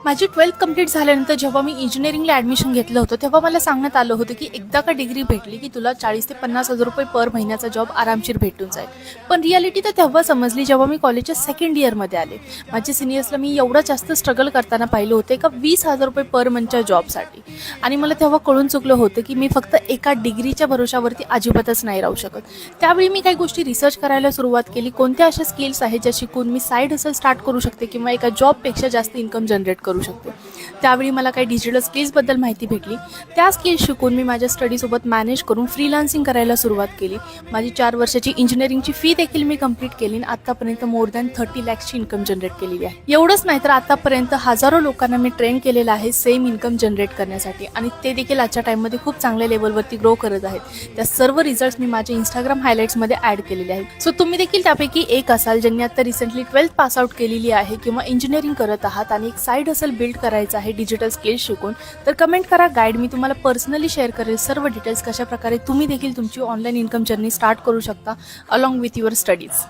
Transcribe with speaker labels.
Speaker 1: माझी 12th complete झाल्यानंतर जेव्हा मी इंजिनिअरिंगला ॲडमिशन घेतलं होतं, तेव्हा मला सांगण्यात आलं होतं, की एकदा का डिग्री भेटली, की तुला 40,000 ते 50,000 रुपये पर महिन्याचा जॉब आरामशीर भेटून जाईल. पण रिॲलिटी तर तेव्हा समजली, जेव्हा मी कॉलेजच्या सेकंड इयरमध्ये आले. माझ्या सिनियर्सला मी एवढं जास्त स्ट्रगल करताना पाहिलं होतं एका 20,000 रुपये पर मंथच्या जॉबसाठी. आणि मला तेव्हा कळून चुकलं होतं, की मी फक्त एका डिग्रीच्या भरोशावरती अजिबातच नाही राहू शकत. त्यावेळी मी काही गोष्टी रिसर्च करायला सुरुवात केली. कोणत्या अशा स्किल्स आहेत, ज्या शिकून मी साईड हसल स्टार्ट करू शकते किंवा एका जॉबपेक्षा जास्त इन्कम जनरेट करू शकते. त्यावेळी मला काही डिजिटल स्किल्सबद्दल माहिती भेटली. त्या स्किल्स शिकून मी माझ्या स्टडीसोबत मॅनेज करून फ्रीलान्सिंग करायला सुरुवात केली. माझी 4 वर्षाची इंजिनिअरिंगची फी देखील मी कंप्लीट केली आणि आतापर्यंत मोर दॅन 30 लॅक्सची इन्कम जनरेट केलेली आहे. एवढंच नाही तर आतापर्यंत हजारो लोकांना मी ट्रेन केलेलं आहे सेम इन्कम जनरेट करण्यासाठी आणि ते देखील आजच्या टाईममध्ये खूप चांगल्या लेवलवरती ग्रो करत आहेत. त्या सर्व रिझल्ट्स मी माझ्या इंस्टाग्राम हायलाईट्समध्ये ॲड केलेले आहेत. सो तुम्ही देखील त्यापैकी एक असाल ज्यांनी आता रिसेंटली 12th पास आउट केलेली आहे किंवा इंजिनिअरिंग करत आहात आणि एक साईड हसल बिल्ड करायचं आहे डिजिटल स्किल्स शिकून, तर कमेंट करा गाईड. मी तुम्हाला पर्सनली शेअर करेल सर्व डिटेल्स, कशा प्रकारे तुम्ही देखील तुमची ऑनलाईन इन्कम जर्नी स्टार्ट करू शकता अलॉंग विथ युअर स्टडीज.